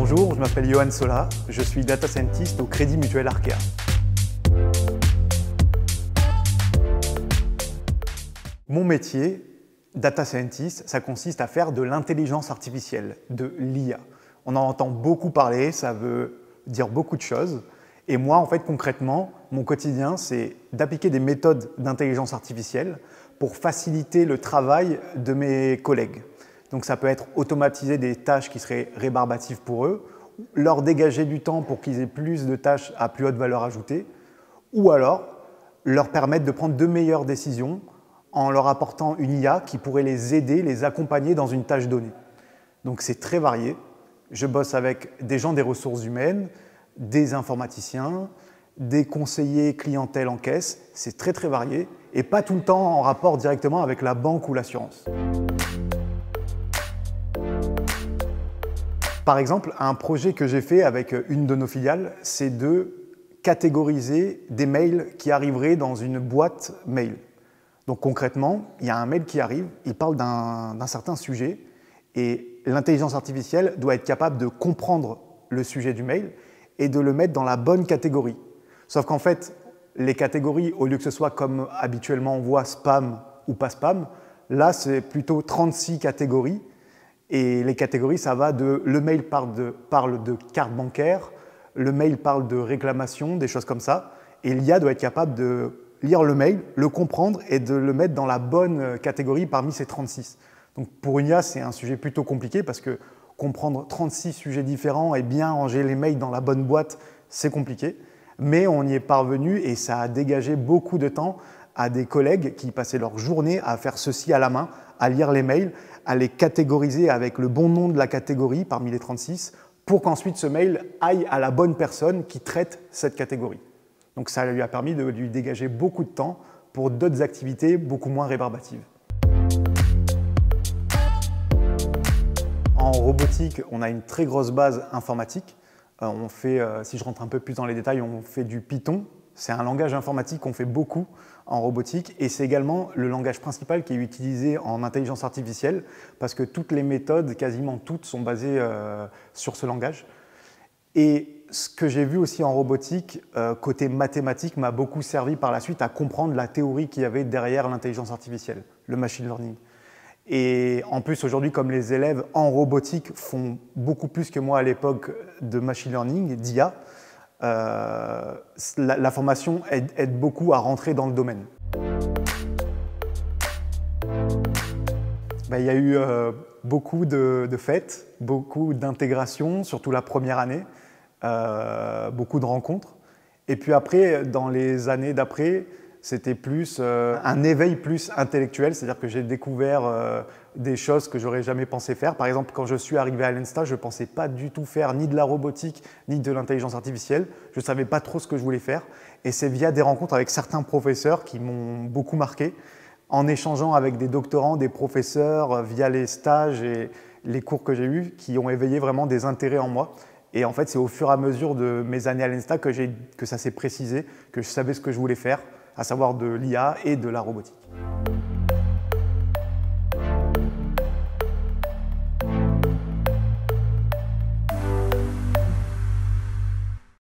Bonjour, je m'appelle Johan Sola, je suis data scientist au Crédit Mutuel Arkea. Mon métier, data scientist, ça consiste à faire de l'intelligence artificielle, de l'IA. On en entend beaucoup parler, ça veut dire beaucoup de choses. Et moi, en fait, concrètement, mon quotidien, c'est d'appliquer des méthodes d'intelligence artificielle pour faciliter le travail de mes collègues. Donc ça peut être automatiser des tâches qui seraient rébarbatives pour eux, leur dégager du temps pour qu'ils aient plus de tâches à plus haute valeur ajoutée, ou alors leur permettre de prendre de meilleures décisions en leur apportant une IA qui pourrait les aider, les accompagner dans une tâche donnée. Donc c'est très varié. Je bosse avec des gens des ressources humaines, des informaticiens, des conseillers clientèle en caisse. C'est très très varié et pas tout le temps en rapport directement avec la banque ou l'assurance. Par exemple, un projet que j'ai fait avec une de nos filiales, c'est de catégoriser des mails qui arriveraient dans une boîte mail. Donc concrètement, il y a un mail qui arrive, il parle d'un certain sujet et l'intelligence artificielle doit être capable de comprendre le sujet du mail et de le mettre dans la bonne catégorie. Sauf qu'en fait, les catégories, au lieu que ce soit comme habituellement on voit spam ou pas spam, là c'est plutôt 36 catégories. Et les catégories, ça va de le mail parle de carte bancaire, le mail parle de réclamation, des choses comme ça. Et l'IA doit être capable de lire le mail, le comprendre et de le mettre dans la bonne catégorie parmi ces 36. Donc pour une IA, c'est un sujet plutôt compliqué parce que comprendre 36 sujets différents et bien ranger les mails dans la bonne boîte, c'est compliqué. Mais on y est parvenu et ça a dégagé beaucoup de temps à des collègues qui passaient leur journée à faire ceci à la main, à lire les mails, à les catégoriser avec le bon nom de la catégorie parmi les 36 pour qu'ensuite ce mail aille à la bonne personne qui traite cette catégorie. Donc ça lui a permis de lui dégager beaucoup de temps pour d'autres activités beaucoup moins rébarbatives. En robotique, on a une très grosse base informatique. On fait, si je rentre un peu plus dans les détails, on fait du Python. C'est un langage informatique qu'on fait beaucoup en robotique et c'est également le langage principal qui est utilisé en intelligence artificielle parce que toutes les méthodes, quasiment toutes, sont basées sur ce langage. Et ce que j'ai vu aussi en robotique, côté mathématique, m'a beaucoup servi par la suite à comprendre la théorie qu'il y avait derrière l'intelligence artificielle, le machine learning. Et en plus, aujourd'hui, comme les élèves en robotique font beaucoup plus que moi à l'époque de machine learning, d'IA, la formation aide beaucoup à rentrer dans le domaine. Il y a eu beaucoup de fêtes, beaucoup d'intégrations, surtout la première année, beaucoup de rencontres. Et puis après, dans les années d'après, c'était plus un éveil plus intellectuel, c'est-à-dire que j'ai découvert des choses que j'aurais jamais pensé faire. Par exemple, quand je suis arrivé à l'ENSTA, je ne pensais pas du tout faire ni de la robotique, ni de l'intelligence artificielle. Je ne savais pas trop ce que je voulais faire. Et c'est via des rencontres avec certains professeurs qui m'ont beaucoup marqué, en échangeant avec des doctorants, des professeurs, via les stages et les cours que j'ai eus, qui ont éveillé vraiment des intérêts en moi. Et en fait, c'est au fur et à mesure de mes années à l'ENSTA que ça s'est précisé, que je savais ce que je voulais faire, à savoir de l'IA et de la robotique.